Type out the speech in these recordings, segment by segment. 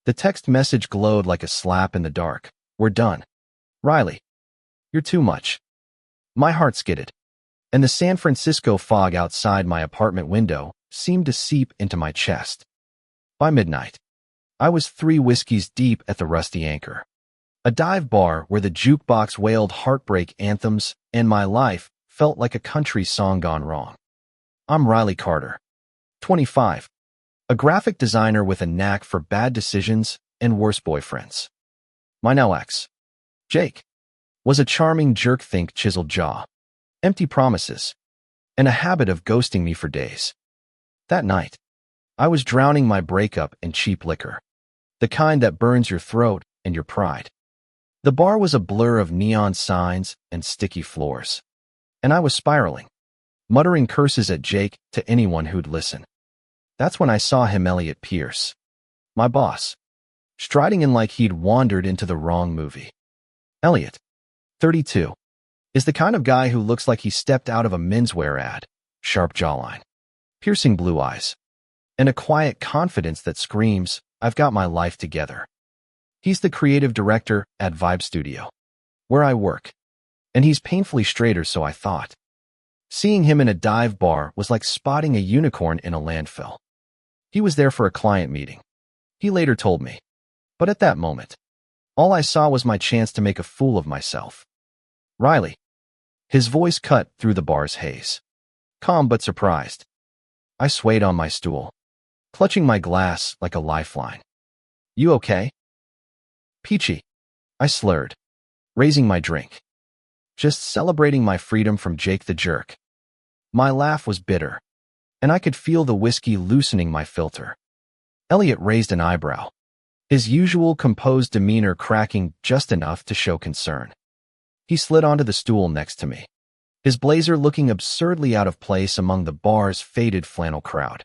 The text message glowed like a slap in the dark. We're done. Riley, you're too much. My heart skidded, and the San Francisco fog outside my apartment window seemed to seep into my chest. By midnight, I was 3 whiskeys deep at the Rusty Anchor, a dive bar where the jukebox wailed heartbreak anthems and my life felt like a country song gone wrong. I'm Riley Carter, 25, a graphic designer with a knack for bad decisions and worse boyfriends. My now ex, Jake, was a charming jerk-think chiseled jaw, empty promises, and a habit of ghosting me for days. That night, I was drowning my breakup in cheap liquor, the kind that burns your throat and your pride. The bar was a blur of neon signs and sticky floors, and I was spiraling, muttering curses at Jake to anyone who'd listen. That's when I saw him, Elliot Pierce, my boss, striding in like he'd wandered into the wrong movie. Elliot, 32, is the kind of guy who looks like he stepped out of a menswear ad, sharp jawline, piercing blue eyes, and a quiet confidence that screams, I've got my life together. He's the creative director at Vibe Studio, where I work, and he's painfully straighter, so I thought. Seeing him in a dive bar was like spotting a unicorn in a landfill. He was there for a client meeting, he later told me. But at that moment, all I saw was my chance to make a fool of myself. Riley. His voice cut through the bar's haze. Calm but surprised. I swayed on my stool, clutching my glass like a lifeline. You okay? Peachy, I slurred, raising my drink. Just celebrating my freedom from Jake the jerk. My laugh was bitter, and I could feel the whiskey loosening my filter. Elliot raised an eyebrow, his usual composed demeanor cracking just enough to show concern. He slid onto the stool next to me, his blazer looking absurdly out of place among the bar's faded flannel crowd.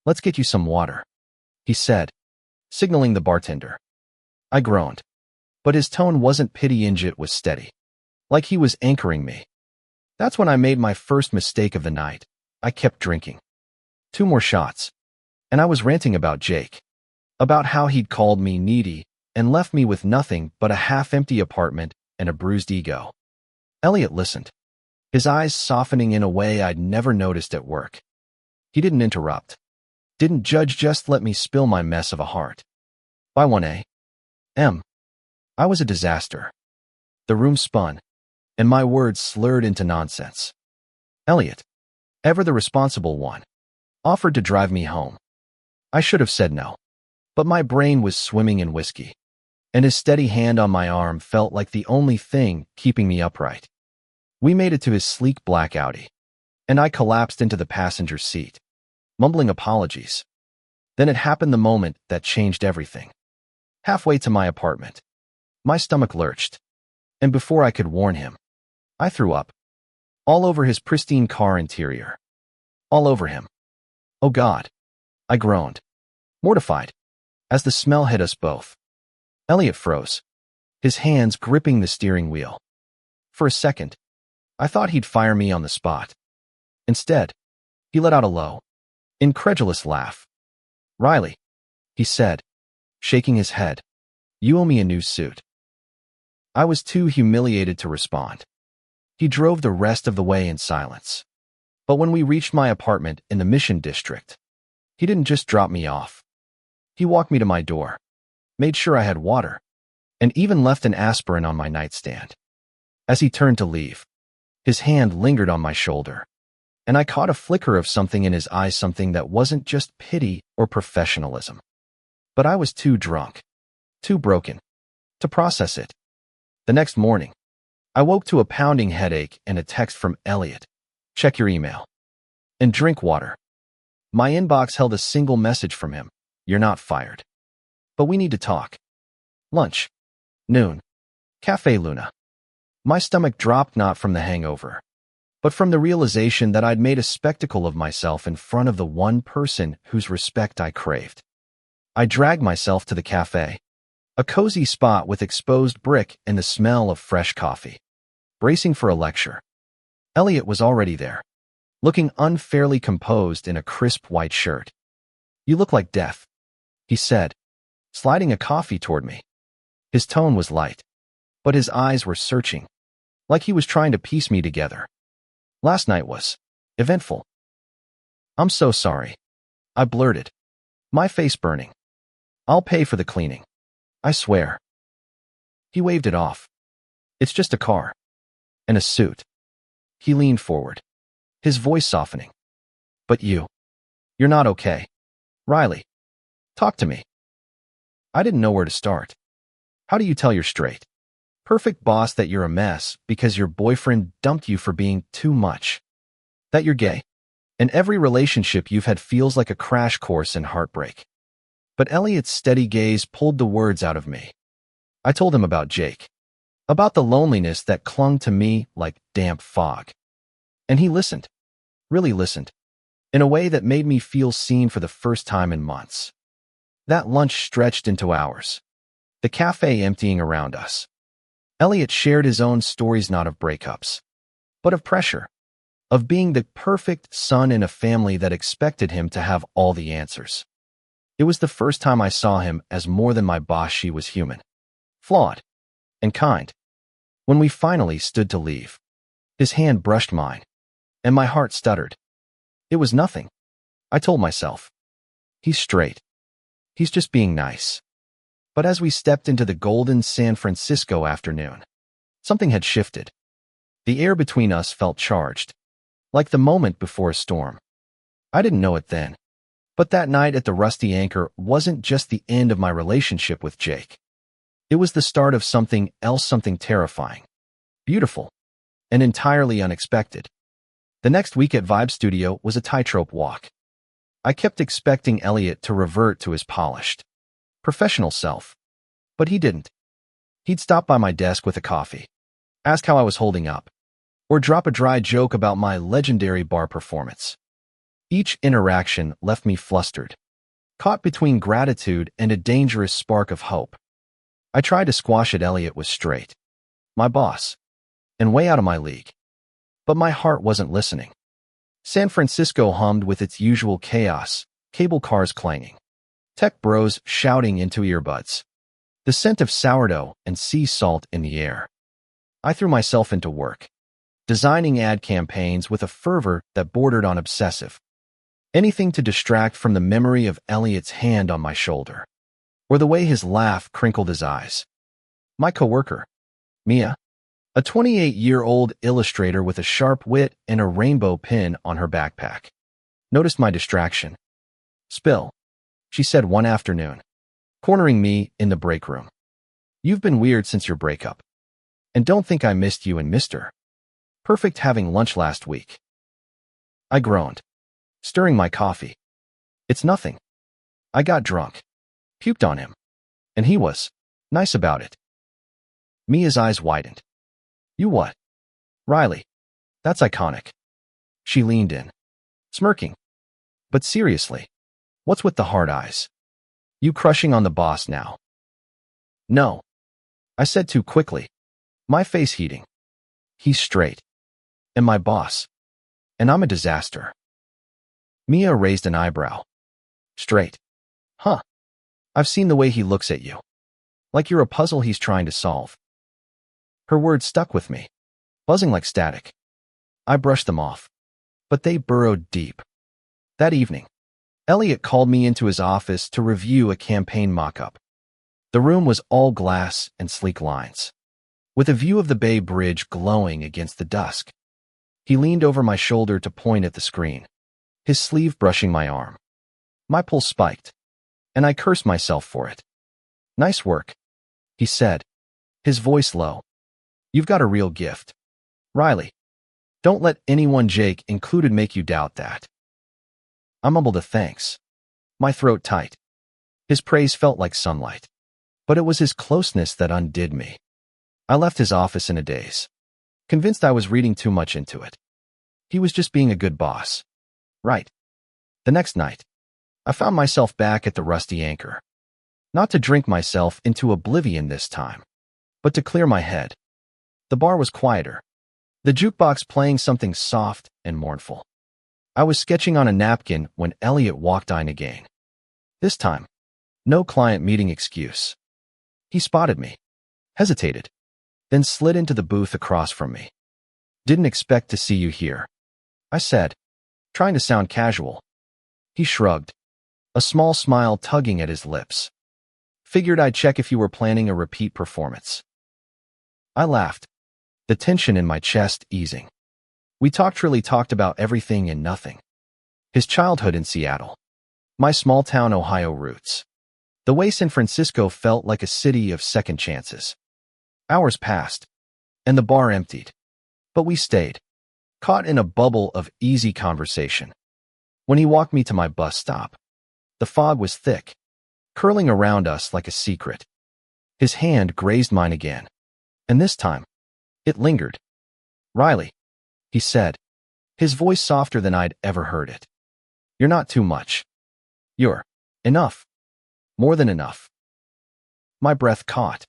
Let's get you some water, he said, signaling the bartender. I groaned, but his tone wasn't pity-inge, it was steady, like he was anchoring me. That's when I made my first mistake of the night. I kept drinking. 2 more shots, and I was ranting about Jake, about how he'd called me needy and left me with nothing but a half-empty apartment and a bruised ego. Elliot listened, his eyes softening in a way I'd never noticed at work. He didn't interrupt, didn't judge, just let me spill my mess of a heart. By 1 a.m., I was a disaster. The room spun, and my words slurred into nonsense. Elliot, ever the responsible one, offered to drive me home. I should have said no, but my brain was swimming in whiskey, and his steady hand on my arm felt like the only thing keeping me upright. We made it to his sleek black Audi, and I collapsed into the passenger seat, mumbling apologies. Then it happened, the moment that changed everything. Halfway to my apartment, my stomach lurched, and before I could warn him, I threw up. All over his pristine car interior. All over him. Oh God, I groaned, mortified, as the smell hit us both. Elliot froze, his hands gripping the steering wheel. For a second, I thought he'd fire me on the spot. Instead, he let out a low, incredulous laugh. Riley, he said, shaking his head, you owe me a new suit. I was too humiliated to respond. He drove the rest of the way in silence. But when we reached my apartment in the Mission District, he didn't just drop me off. He walked me to my door, made sure I had water, and even left an aspirin on my nightstand. As he turned to leave, his hand lingered on my shoulder, and I caught a flicker of something in his eyes, something that wasn't just pity or professionalism. But I was too drunk, too broken, to process it. The next morning, I woke to a pounding headache and a text from Elliot. Check your email. And drink water. My inbox held a single message from him. You're not fired. But we need to talk. Lunch. Noon. Cafe Luna. My stomach dropped, not from the hangover, but from the realization that I'd made a spectacle of myself in front of the one person whose respect I craved. I dragged myself to the cafe, a cozy spot with exposed brick and the smell of fresh coffee, bracing for a lecture. Elliot was already there, looking unfairly composed in a crisp white shirt. You look like death, he said, sliding a coffee toward me. His tone was light, but his eyes were searching, like he was trying to piece me together. Last night was eventful. I'm so sorry, I blurted, my face burning. I'll pay for the cleaning. I swear. He waved it off. It's just a car. And a suit. He leaned forward, his voice softening. But you're not okay. Riley, talk to me. I didn't know where to start. How do you tell you're straight? Perfect boss that you're a mess because your boyfriend dumped you for being too much? That you're gay? And every relationship you've had feels like a crash course in heartbreak. But Elliot's steady gaze pulled the words out of me. I told him about Jake. About the loneliness that clung to me like damp fog. And he listened. Really listened. In a way that made me feel seen for the first time in months. That lunch stretched into hours. The cafe emptying around us. Elliot shared his own stories, not of breakups, but of pressure. Of being the perfect son in a family that expected him to have all the answers. It was the first time I saw him as more than my boss. She was human. Flawed. And kind. When we finally stood to leave, his hand brushed mine, and my heart stuttered. It was nothing, I told myself. He's straight. He's just being nice. But as we stepped into the golden San Francisco afternoon, something had shifted. The air between us felt charged, like the moment before a storm. I didn't know it then, but that night at the Rusty Anchor wasn't just the end of my relationship with Jake. It was the start of something else, something terrifying, beautiful, and entirely unexpected. The next week at Vibe Studio was a tightrope walk. I kept expecting Elliot to revert to his polished, professional self, but he didn't. He'd stop by my desk with a coffee, ask how I was holding up, or drop a dry joke about my legendary bar performance. Each interaction left me flustered, caught between gratitude and a dangerous spark of hope. I tried to squash it. Elliot was straight, my boss, and way out of my league. But my heart wasn't listening. San Francisco hummed with its usual chaos, cable cars clanging, tech bros shouting into earbuds, the scent of sourdough and sea salt in the air. I threw myself into work, designing ad campaigns with a fervor that bordered on obsessive. Anything to distract from the memory of Elliot's hand on my shoulder, or the way his laugh crinkled his eyes. My coworker, Mia, a 28-year-old illustrator with a sharp wit and a rainbow pin on her backpack, noticed my distraction. Spill, she said one afternoon, cornering me in the break room. You've been weird since your breakup. And don't think I missed you and Mr. Perfect having lunch last week. I groaned, stirring my coffee. It's nothing. I got drunk, puked on him, and he was nice about it. Mia's eyes widened. You what? Riley, that's iconic. She leaned in, smirking. But seriously, what's with the hard eyes? You crushing on the boss now? No, I said too quickly, my face heating. He's straight. And my boss. And I'm a disaster. Mia raised an eyebrow. Straight. Huh. I've seen the way he looks at you. Like you're a puzzle he's trying to solve. Her words stuck with me, buzzing like static. I brushed them off, but they burrowed deep. That evening, Elliot called me into his office to review a campaign mock-up. The room was all glass and sleek lines, with a view of the Bay Bridge glowing against the dusk. He leaned over my shoulder to point at the screen, his sleeve brushing my arm. My pulse spiked, and I cursed myself for it. Nice work, he said, his voice low. You've got a real gift. Riley, don't let anyone, Jake included, make you doubt that. I mumbled a thanks, my throat tight. His praise felt like sunlight, but it was his closeness that undid me. I left his office in a daze, convinced I was reading too much into it. He was just being a good boss. Right. The next night, I found myself back at the Rusty Anchor. Not to drink myself into oblivion this time, but to clear my head. The bar was quieter, the jukebox playing something soft and mournful. I was sketching on a napkin when Elliot walked in again. This time, No client meeting excuse. He spotted me, hesitated, then slid into the booth across from me. Didn't expect to see you here, I said, trying to sound casual. He shrugged, a small smile tugging at his lips. Figured I'd check if you were planning a repeat performance. I laughed, the tension in my chest easing. We talked about everything and nothing. His childhood in Seattle, my small-town Ohio roots, the way San Francisco felt like a city of second chances. Hours passed, and the bar emptied. But we stayed, caught in a bubble of easy conversation. When he walked me to my bus stop, the fog was thick, curling around us like a secret. His hand grazed mine again, and this time, it lingered. "Riley," he said, his voice softer than I'd ever heard it. "You're not too much. You're enough. More than enough." My breath caught.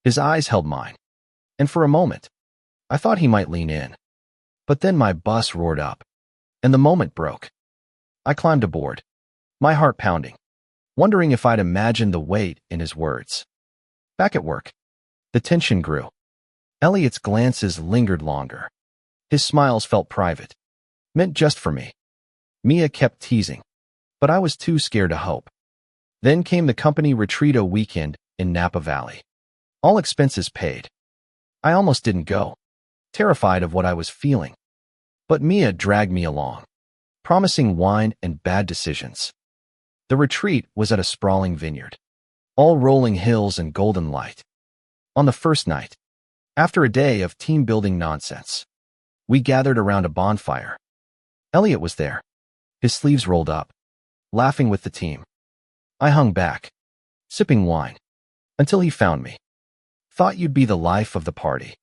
His eyes held mine, and for a moment, I thought he might lean in. But then my bus roared up, and the moment broke. I climbed aboard, my heart pounding, wondering if I'd imagined the weight in his words. Back at work, the tension grew. Elliot's glances lingered longer. His smiles felt private, meant just for me. Mia kept teasing, but I was too scared to hope. Then came the company retreat weekend in Napa Valley. All expenses paid. I almost didn't go, terrified of what I was feeling. But Mia dragged me along, promising wine and bad decisions. The retreat was at a sprawling vineyard, all rolling hills and golden light. On the first night, after a day of team-building nonsense, we gathered around a bonfire. Elliot was there, his sleeves rolled up, laughing with the team. I hung back, sipping wine, until he found me. "Thought you'd be the life of the party,"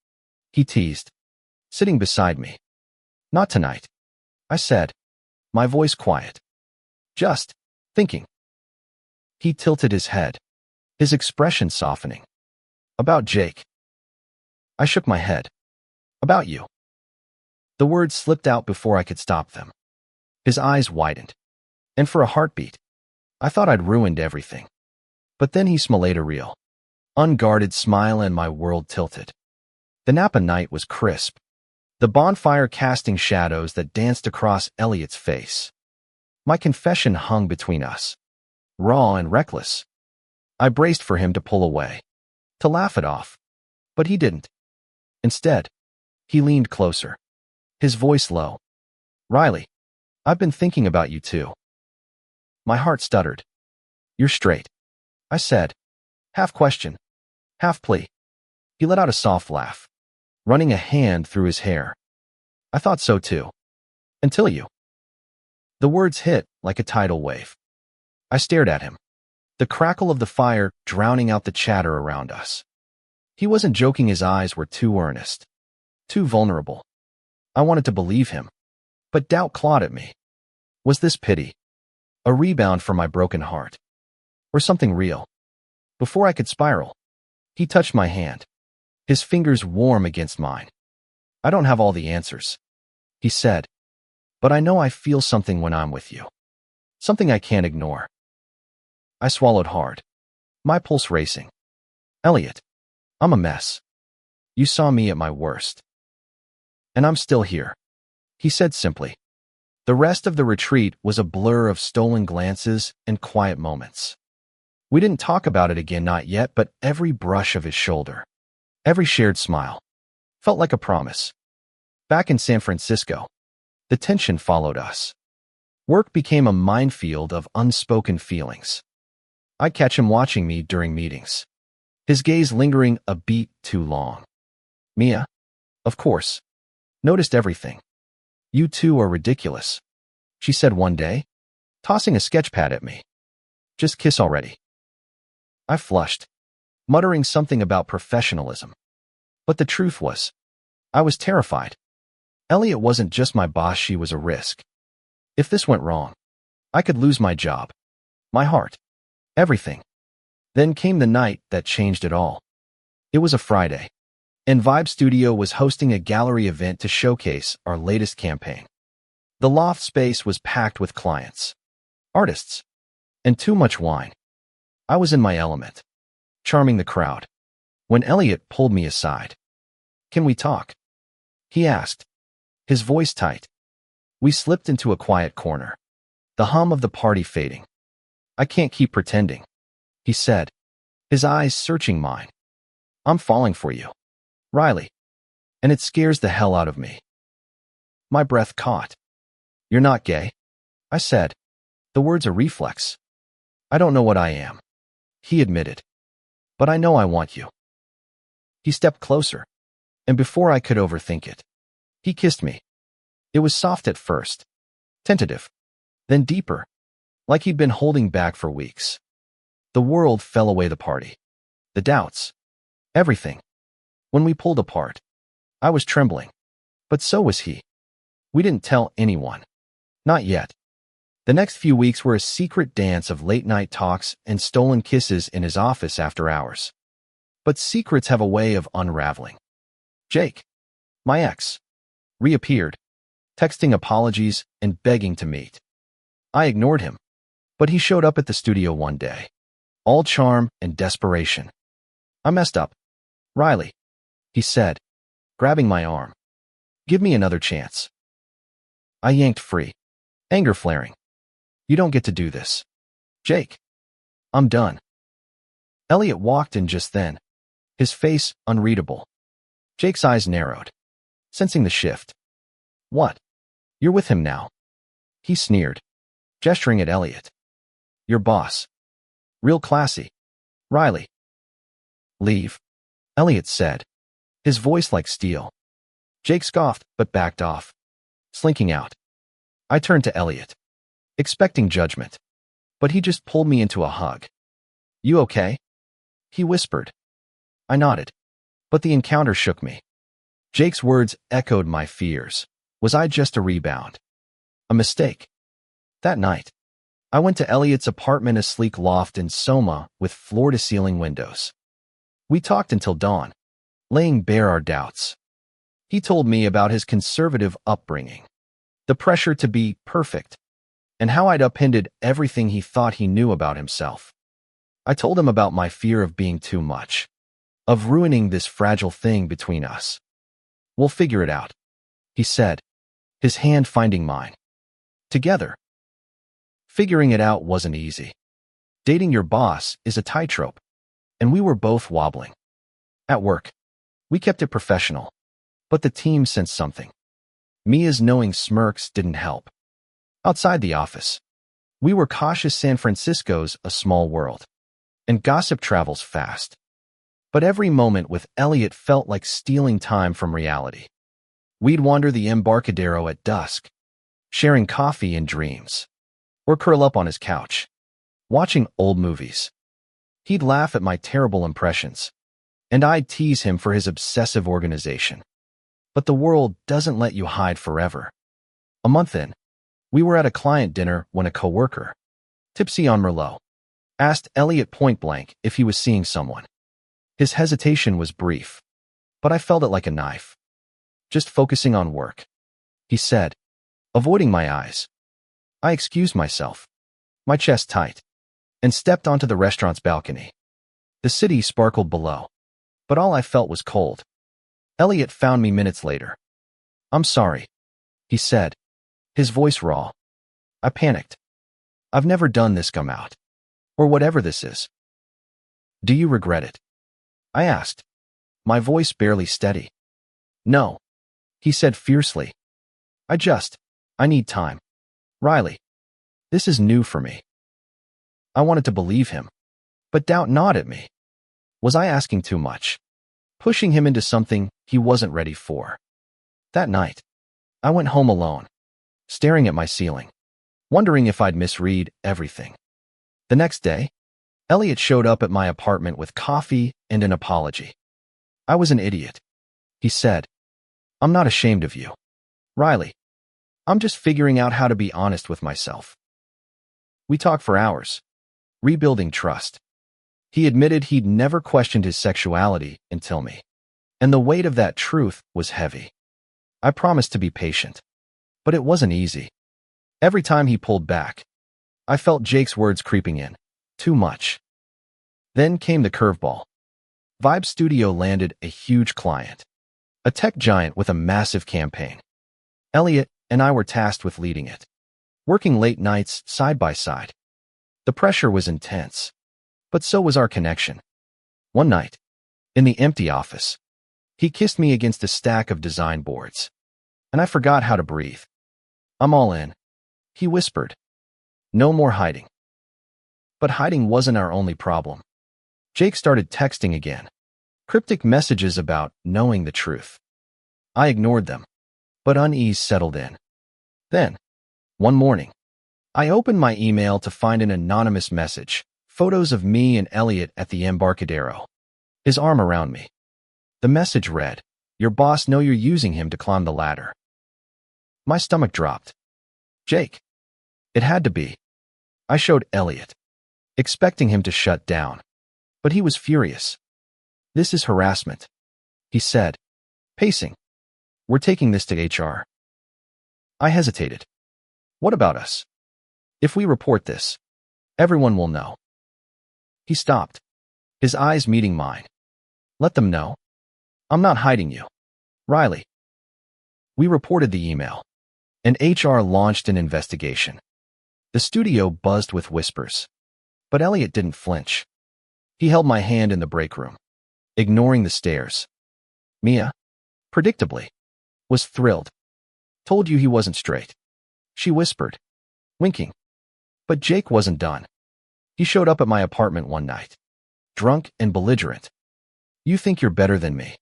he teased, sitting beside me. "Not tonight," I said, my voice quiet. "Just thinking." He tilted his head, his expression softening. "About Jake." I shook my head. "About you." The words slipped out before I could stop them. His eyes widened, and for a heartbeat, I thought I'd ruined everything. But then he smiled a real, unguarded smile and my world tilted. The Napa night was crisp, the bonfire casting shadows that danced across Elliot's face. My confession hung between us, raw and reckless. I braced for him to pull away, to laugh it off, but he didn't. Instead, he leaned closer, his voice low. "Riley, I've been thinking about you too." My heart stuttered. "You're straight," I said, half question, half plea. He let out a soft laugh, running a hand through his hair. "I thought so too. Until you." The words hit like a tidal wave. I stared at him, the crackle of the fire drowning out the chatter around us. He wasn't joking, his eyes were too earnest, too vulnerable. I wanted to believe him, but doubt clawed at me. Was this pity? A rebound for my broken heart? Or something real? Before I could spiral, he touched my hand, his fingers warm against mine. "I don't have all the answers," he said, "but I know I feel something when I'm with you. Something I can't ignore." I swallowed hard, my pulse racing. "Elliot, I'm a mess. You saw me at my worst. And I'm still here," he said simply. The rest of the retreat was a blur of stolen glances and quiet moments. We didn't talk about it again, not yet, but every brush of his shoulder, every shared smile, felt like a promise. Back in San Francisco, the tension followed us. Work became a minefield of unspoken feelings. I'd catch him watching me during meetings, his gaze lingering a beat too long. Mia, of course, noticed everything. "You two are ridiculous," she said one day, tossing a sketchpad at me. "Just kiss already." I flushed, muttering something about professionalism. But the truth was, I was terrified. Elliot wasn't just my boss, she was a risk. If this went wrong, I could lose my job, my heart, everything. Then came the night that changed it all. It was a Friday, and Vibe Studio was hosting a gallery event to showcase our latest campaign. The loft space was packed with clients, artists, and too much wine. I was in my element, charming the crowd, when Elliot pulled me aside. "Can we talk?" he asked, his voice tight. We slipped into a quiet corner, the hum of the party fading. "I can't keep pretending," he said, his eyes searching mine. "I'm falling for you, Riley, and it scares the hell out of me." My breath caught. "You're not gay," I said, the words a reflex. "I don't know what I am," he admitted, "but I know I want you." He stepped closer, and before I could overthink it, he kissed me. It was soft at first, tentative, then deeper, like he'd been holding back for weeks. The world fell away, the party, the doubts, everything. When we pulled apart, I was trembling, but so was he. We didn't tell anyone. Not yet. The next few weeks were a secret dance of late-night talks and stolen kisses in his office after hours. But secrets have a way of unraveling. Jake, my ex, reappeared, texting apologies and begging to meet. I ignored him, but he showed up at the studio one day, all charm and desperation. "I messed up, Riley," he said, grabbing my arm. "Give me another chance." I yanked free, anger flaring. "You don't get to do this, Jake. I'm done." Elliot walked in just then, his face unreadable. Jake's eyes narrowed, sensing the shift. "What? You're with him now?" he sneered, gesturing at Elliot. "Your boss. Real classy, Riley." "Leave," Elliot said, his voice like steel. Jake scoffed but backed off, slinking out. I turned to Elliot, expecting judgment, but he just pulled me into a hug. "You okay?" he whispered. I nodded, but the encounter shook me. Jake's words echoed my fears. Was I just a rebound? A mistake? That night, I went to Elliot's apartment, a sleek loft in Soma with floor-to-ceiling windows. We talked until dawn, laying bare our doubts. He told me about his conservative upbringing, the pressure to be perfect, and how I'd upended everything he thought he knew about himself. I told him about my fear of being too much, of ruining this fragile thing between us. "We'll figure it out," he said, his hand finding mine. "Together." Figuring it out wasn't easy. Dating your boss is a tightrope, and we were both wobbling. At work, we kept it professional, but the team sensed something. Mia's knowing smirks didn't help. Outside the office, we were cautious. San Francisco's a small world, and gossip travels fast. But every moment with Elliot felt like stealing time from reality. We'd wander the Embarcadero at dusk, sharing coffee and dreams, or curl up on his couch, watching old movies. He'd laugh at my terrible impressions, and I'd tease him for his obsessive organization. But the world doesn't let you hide forever. A month in, we were at a client dinner when a coworker, tipsy on Merlot, asked Elliot point blank if he was seeing someone. His hesitation was brief, but I felt it like a knife. "Just focusing on work," he said, avoiding my eyes. I excused myself, my chest tight, and stepped onto the restaurant's balcony. The city sparkled below, but all I felt was cold. Elliot found me minutes later. "I'm sorry," he said, his voice raw. I panicked. "I've never done this, come out, or whatever this is." "Do you regret it?" I asked, my voice barely steady. "No," he said fiercely. I need time. Riley, this is new for me." I wanted to believe him, but doubt gnawed at me. Was I asking too much, pushing him into something he wasn't ready for? That night, I went home alone, staring at my ceiling, wondering if I'd misread everything. The next day, Elliot showed up at my apartment with coffee and an apology. "I was an idiot," he said. "I'm not ashamed of you, Riley. I'm just figuring out how to be honest with myself." We talked for hours, rebuilding trust. He admitted he'd never questioned his sexuality until me, and the weight of that truth was heavy. I promised to be patient, but it wasn't easy. Every time he pulled back, I felt Jake's words creeping in. Too much. Then came the curveball. Vibe Studio landed a huge client, a tech giant with a massive campaign. Elliot and I were tasked with leading it, working late nights side by side. The pressure was intense, but so was our connection. One night, in the empty office, he kissed me against a stack of design boards, and I forgot how to breathe. "I'm all in," he whispered. "No more hiding." But hiding wasn't our only problem. Jake started texting again, cryptic messages about knowing the truth. I ignored them, but unease settled in. Then, one morning, I opened my email to find an anonymous message, photos of me and Elliot at the Embarcadero, his arm around me. The message read, "Your boss know you're using him to climb the ladder." My stomach dropped. Jake. It had to be. I showed Elliot, expecting him to shut down, but he was furious. "This is harassment," he said, pacing. "We're taking this to HR." I hesitated. "What about us? If we report this, everyone will know." He stopped, his eyes meeting mine. "Let them know. I'm not hiding you. Riley." We reported the email, and HR launched an investigation. The studio buzzed with whispers, but Elliot didn't flinch. He held my hand in the break room, ignoring the stares. Mia, predictably, was thrilled. "Told you he wasn't straight," she whispered, winking. But Jake wasn't done. He showed up at my apartment one night, drunk and belligerent. "You think you're better than me,"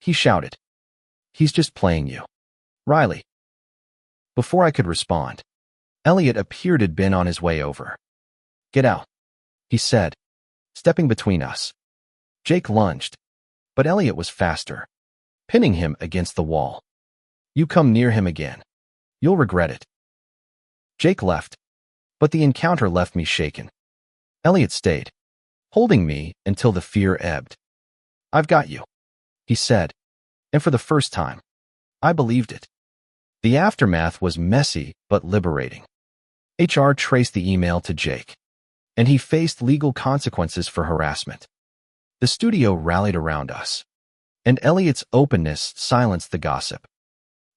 he shouted. "He's just playing you, Riley." Before I could respond, Elliot appeared had been on his way over. "Get out," he said, stepping between us. Jake lunged, but Elliot was faster, pinning him against the wall. "You come near him again, you'll regret it." Jake left, but the encounter left me shaken. Elliot stayed, holding me until the fear ebbed. "I've got you," he said, and for the first time, I believed it. The aftermath was messy but liberating. HR traced the email to Jake, and he faced legal consequences for harassment. The studio rallied around us, and Elliot's openness silenced the gossip.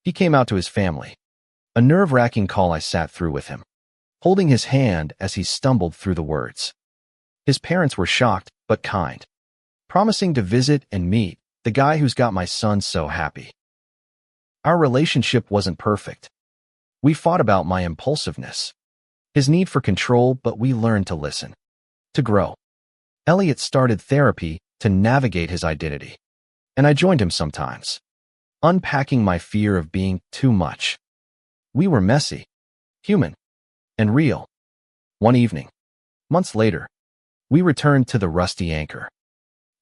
He came out to his family, a nerve-wracking call I sat through with him, holding his hand as he stumbled through the words. His parents were shocked but kind, promising to visit and meet the guy who's got my son so happy. Our relationship wasn't perfect. We fought about my impulsiveness, his need for control, but we learned to listen, to grow. Elliot started therapy to navigate his identity, and I joined him sometimes, unpacking my fear of being too much. We were messy, human, and real. One evening, months later, we returned to the Rusty Anchor.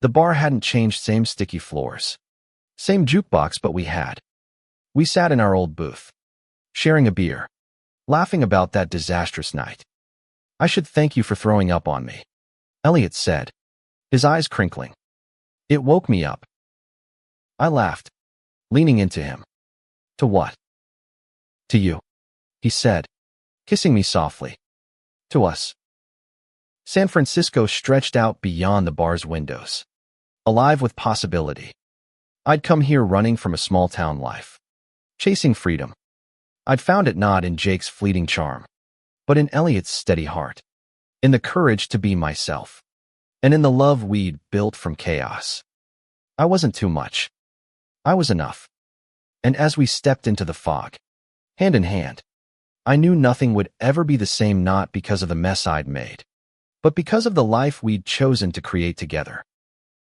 The bar hadn't changed, same sticky floors, same jukebox, but we had. We sat in our old booth, sharing a beer, laughing about that disastrous night. "I should thank you for throwing up on me," Elliot said, his eyes crinkling. It woke me up. I laughed, leaning into him. "To what?" "To you," he said, kissing me softly. "To us." San Francisco stretched out beyond the bar's windows, alive with possibility. I'd come here running from a small-town life, chasing freedom. I'd found it not in Jake's fleeting charm, but in Elliot's steady heart, in the courage to be myself, and in the love we'd built from chaos. I wasn't too much. I was enough. And as we stepped into the fog, hand in hand, I knew nothing would ever be the same, not because of the mess I'd made, but because of the life we'd chosen to create together.